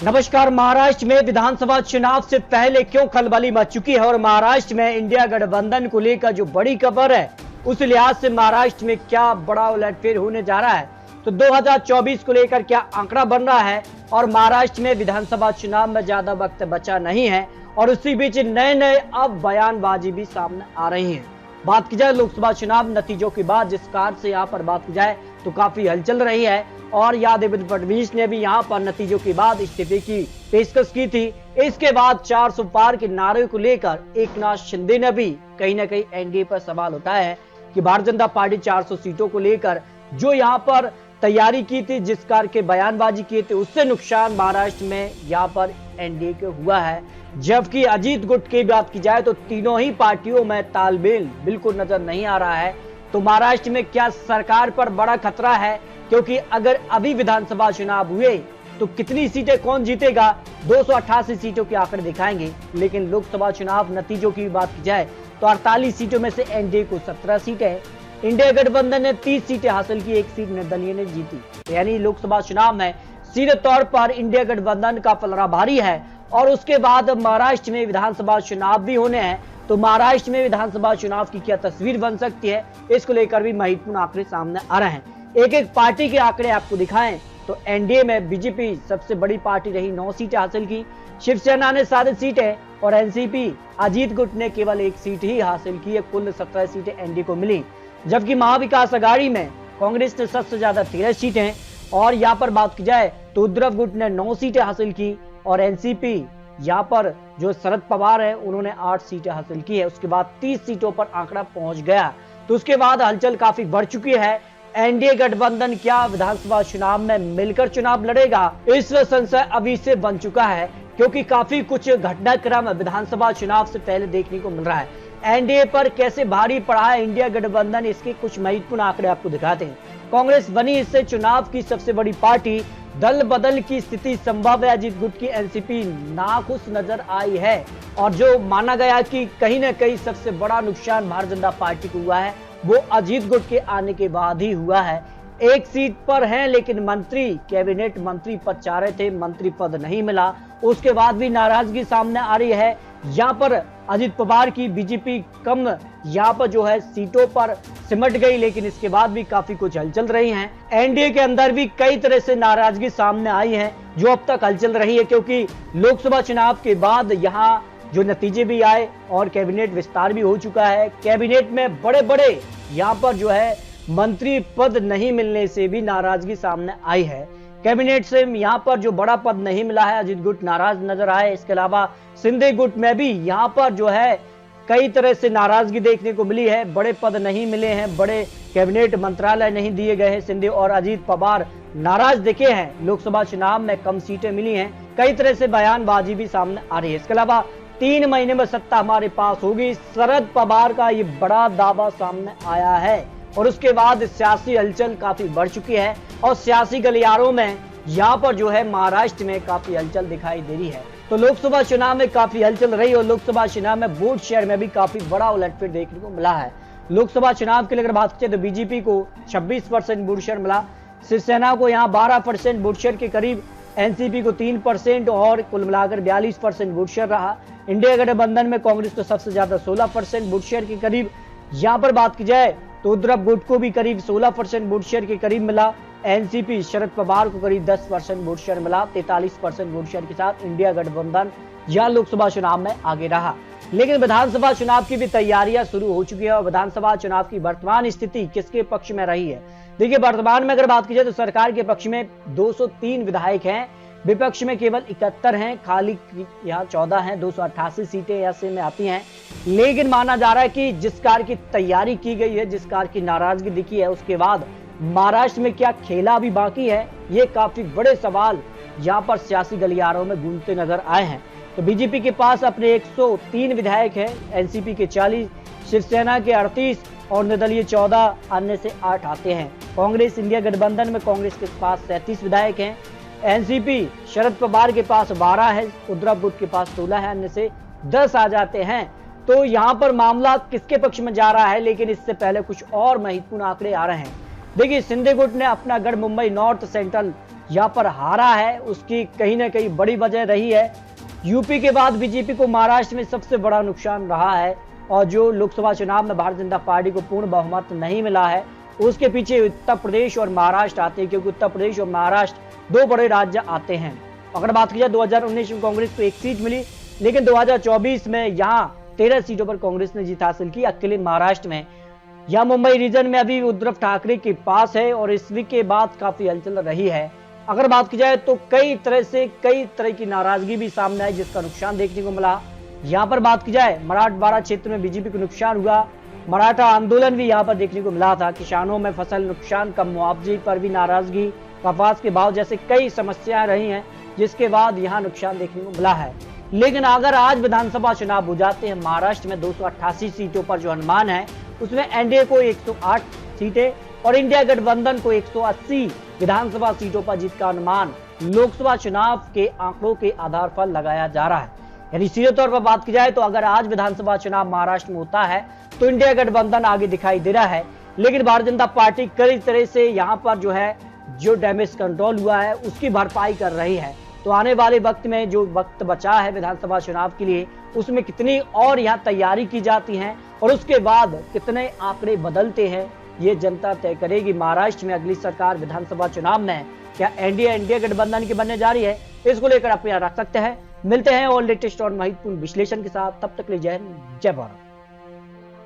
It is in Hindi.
नमस्कार। महाराष्ट्र में विधानसभा चुनाव से पहले क्यों खलबली मच चुकी है और महाराष्ट्र में इंडिया गठबंधन को लेकर जो बड़ी खबर है उस लिहाज से महाराष्ट्र में क्या बड़ा उलटफेर होने जा रहा है, तो 2024 को लेकर क्या आंकड़ा बन रहा है और महाराष्ट्र में विधानसभा चुनाव में ज्यादा वक्त बचा नहीं है और उसी बीच नए नए अब बयानबाजी भी सामने आ रही है। बात की जाए लोकसभा चुनाव नतीजों के बाद, जिस कार से यहाँ पर बात की जाए तो काफी हलचल रही है और देवेंद्र फडणवीस ने भी यहाँ पर नतीजों के बाद इस्तीफे की पेशकश की थी। इसके बाद 400 पार के नारे को लेकर एकनाथ शिंदे ने भी कहीं ना कहीं एनडीए पर सवाल उठाया है कि भारतीय जनता पार्टी 400 सीटों को लेकर जो यहाँ पर तैयारी की थी, जिस कार के बयानबाजी किए थे, उससे नुकसान महाराष्ट्र में यहाँ पर एनडीए को हुआ है। जबकि अजीत गुट की बात की जाए तो तीनों ही पार्टियों में तालमेल बिल्कुल नजर नहीं आ रहा है। तो महाराष्ट्र में क्या सरकार पर बड़ा खतरा है, क्योंकि अगर अभी विधानसभा चुनाव हुए तो कितनी सीटें कौन जीतेगा, 288 सीटों के आंकड़े दिखाएंगे। लेकिन लोकसभा चुनाव नतीजों की बात की जाए तो 48 सीटों में से एनडीए को 17 सीटें, इंडिया गठबंधन ने 30 सीटें हासिल की, 1 सीट निर्दलीय ने जीती। यानी लोकसभा चुनाव में सीधे तौर पर इंडिया गठबंधन का पलड़ा भारी है। और उसके बाद महाराष्ट्र में विधानसभा चुनाव भी होने हैं, तो महाराष्ट्र में विधानसभा चुनाव की क्या तस्वीर बन सकती है, इसको लेकर भी महत्वपूर्ण आंकड़े सामने आ रहे हैं। एक एक पार्टी के आंकड़े आपको दिखाएं तो एनडीए में बीजेपी सबसे बड़ी पार्टी रही, 9 सीटें हासिल की, शिवसेना ने 7 सीटें और एनसीपी अजीत गुट ने केवल 1 सीट ही हासिल की है। कुल 17 सीटें एनडीए को मिली। जबकि महाविकास अघाड़ी में कांग्रेस ने सबसे ज्यादा 13 सीटें और यहाँ पर बात की जाए तो उद्धव गुट ने 9 सीटें हासिल की और एनसीपी यहाँ पर जो शरद पवार है उन्होंने 8 सीटें हासिल की है। उसके बाद 30 सीटों पर आंकड़ा पहुंच गया। तो उसके बाद हलचल काफी बढ़ चुकी है। एनडीए गठबंधन क्या विधानसभा चुनाव में मिलकर चुनाव लड़ेगा, इस संशय अभी से बन चुका है, क्योंकि काफी कुछ घटनाक्रम विधानसभा चुनाव से पहले देखने को मिल रहा है। एनडीए पर कैसे भारी पड़ा है इंडिया गठबंधन, इसके कुछ महत्वपूर्ण आंकड़े आपको दिखाते हैं। कांग्रेस बनी इससे चुनाव की सबसे बड़ी पार्टी, दल बदल की स्थिति संभव है। अजीत गुट की एनसीपी नाखुश नजर आई है और जो माना गया कि कहीं ना कहीं सबसे बड़ा नुकसान भारतीय जनता पार्टी को हुआ है वो अजीत गुट के आने के बाद ही हुआ है। 1 सीट पर हैं लेकिन मंत्री, कैबिनेट मंत्री पद चाह रहे थे, मंत्री पद नहीं मिला। उसके बाद भी नाराजगी सामने आ रही है। यहाँ पर अजित पवार की बीजेपी कम यहाँ पर जो है सीटों पर सिमट गई, लेकिन इसके बाद भी काफी कुछ हलचल रही है। एनडीए के अंदर भी कई तरह से नाराजगी सामने आई है जो अब तक हलचल रही है, क्योंकि लोकसभा चुनाव के बाद यहाँ जो नतीजे भी आए और कैबिनेट विस्तार भी हो चुका है। कैबिनेट में बड़े बड़े यहाँ पर जो है मंत्री पद नहीं मिलने से भी नाराजगी सामने आई है। कैबिनेट से यहाँ पर जो बड़ा पद नहीं मिला है, अजीत गुट नाराज नजर आए। इसके अलावा शिंदे गुट में भी यहाँ पर जो है कई तरह से नाराजगी देखने को मिली है। बड़े पद नहीं मिले हैं, बड़े कैबिनेट मंत्रालय नहीं दिए गए हैं। शिंदे और अजीत पवार नाराज दिखे हैं। लोकसभा चुनाव में कम सीटें मिली हैं, कई तरह से बयानबाजी भी सामने आ रही है। इसके अलावा 3 महीने में सत्ता हमारे पास होगी, शरद पवार का ये बड़ा दावा सामने आया है। और उसके बाद सियासी हलचल काफी बढ़ चुकी है और सियासी गलियारों में यहाँ पर जो है महाराष्ट्र में काफी हलचल दिखाई दे रही है। तो लोकसभा चुनाव में काफी हलचल रही और लोकसभा चुनाव में वोट शेयर में भी काफी बड़ा उलटफेर देखने को मिला है। लोकसभा चुनाव के लिए अगर बात करें तो बीजेपी को 26% वोट शेयर मिला, शिवसेना को यहाँ 12% वोट शेयर के करीब, एनसीपी को 3% और कुल मिलाकर 42% वोट शेयर रहा। इंडिया गठबंधन में कांग्रेस को सबसे ज्यादा 16% वोट शेयर के करीब। यहाँ पर बात की जाए तो उद्धव गुट को भी करीब 16% वोट शेयर के करीब मिला। एनसीपी शरद पवार को करीब 10% वोट शेयर मिला। 43% वोट शेयर के साथ इंडिया गठबंधन यह लोकसभा चुनाव में आगे रहा। लेकिन विधानसभा चुनाव की भी तैयारियां शुरू हो चुकी है और विधानसभा चुनाव की वर्तमान स्थिति किसके पक्ष में रही है। देखिए, वर्तमान में अगर बात की जाए तो सरकार के पक्ष में 203 विधायक हैं, विपक्ष में केवल 71 हैं, खाली यहाँ 14 हैं। 288 सीटें ऐसे में आती हैं। लेकिन माना जा रहा है कि जिस कार की तैयारी की गई है, जिस कार की नाराजगी दिखी है, उसके बाद महाराष्ट्र में क्या खेला भी बाकी है, ये काफी बड़े सवाल यहाँ पर सियासी गलियारों में गूंजते नजर आए हैं। तो बीजेपी के पास अपने 103 विधायक हैं, एनसीपी के 40, शिवसेना के 38 और निर्दलीय 14, अन्य से 8 आते हैं। कांग्रेस, इंडिया गठबंधन में कांग्रेस के पास 37 विधायक हैं। एनसीपी शरद पवार के पास 12 है, उद्धव गुट के पास 16 है, अन्य से 10 आ जाते हैं। तो यहाँ पर मामला किसके पक्ष में जा रहा है, लेकिन इससे पहले कुछ और महत्वपूर्ण आंकड़े आ रहे हैं। देखिए, शिंदे गुट ने अपना गढ़ मुंबई नॉर्थ सेंट्रल यहाँ पर हारा है, उसकी कहीं ना कहीं बड़ी वजह रही है। यूपी के बाद बीजेपी को महाराष्ट्र में सबसे बड़ा नुकसान रहा है, और जो लोकसभा चुनाव में भारतीय जनता पार्टी को पूर्ण बहुमत नहीं मिला है, उसके पीछे उत्तर प्रदेश और महाराष्ट्र आते हैं, क्योंकि उत्तर प्रदेश और महाराष्ट्र दो बड़े राज्य आते हैं। अगर बात की जाए 2019 में कांग्रेस को एक सीट मिली, लेकिन 2024 में यहाँ 13 सीटों पर कांग्रेस ने जीत हासिल की अकेले महाराष्ट्र में। यह मुंबई रीजन में अभी उद्धव ठाकरे के पास है और इस वीक के बाद काफी हलचल रही है। अगर बात की जाए तो कई तरह की नाराजगी भी सामने आई, जिसका नुकसान देखने को मिला। यहाँ पर बात की जाए मराठवाड़ा क्षेत्र में बीजेपी को नुकसान हुआ, मराठा आंदोलन भी यहाँ पर देखने को मिला था। किसानों में फसल नुकसान का मुआवजे पर भी नाराजगी, कपास के भाव जैसे कई समस्याएं रही हैं, जिसके बाद यहाँ नुकसान देखने को मिला है। लेकिन अगर आज विधानसभा चुनाव हो जाते हैं महाराष्ट्र में 288 सीटों पर जो अनुमान है, उसमें एनडीए को 108 सीटें और इंडिया गठबंधन को 180 विधानसभा सीटों पर जीत का अनुमान लोकसभा चुनाव के आंकड़ों के आधार पर लगाया जा रहा है। यानी सीधे तौर पर बात की जाए तो अगर आज विधानसभा चुनाव महाराष्ट्र में होता है तो इंडिया गठबंधन आगे दिखाई दे रहा है, लेकिन भारतीय जनता पार्टी कई तरह से यहाँ पर जो डैमेज कंट्रोल हुआ है उसकी भरपाई कर रही है। तो आने वाले वक्त में जो वक्त बचा है विधानसभा चुनाव के लिए, उसमें कितनी और यहाँ तैयारी की जाती है और उसके बाद कितने आंकड़े बदलते हैं, ये जनता तय करेगी। महाराष्ट्र में अगली सरकार विधानसभा चुनाव में क्या इंडिया गठबंधन की बनने जा रही है, इसको लेकर आप यहाँ रख सकते हैं। मिलते हैं और लेटेस्ट और महत्वपूर्ण विश्लेषण के साथ, तब तक के लिए जय हिंद, जय भारत।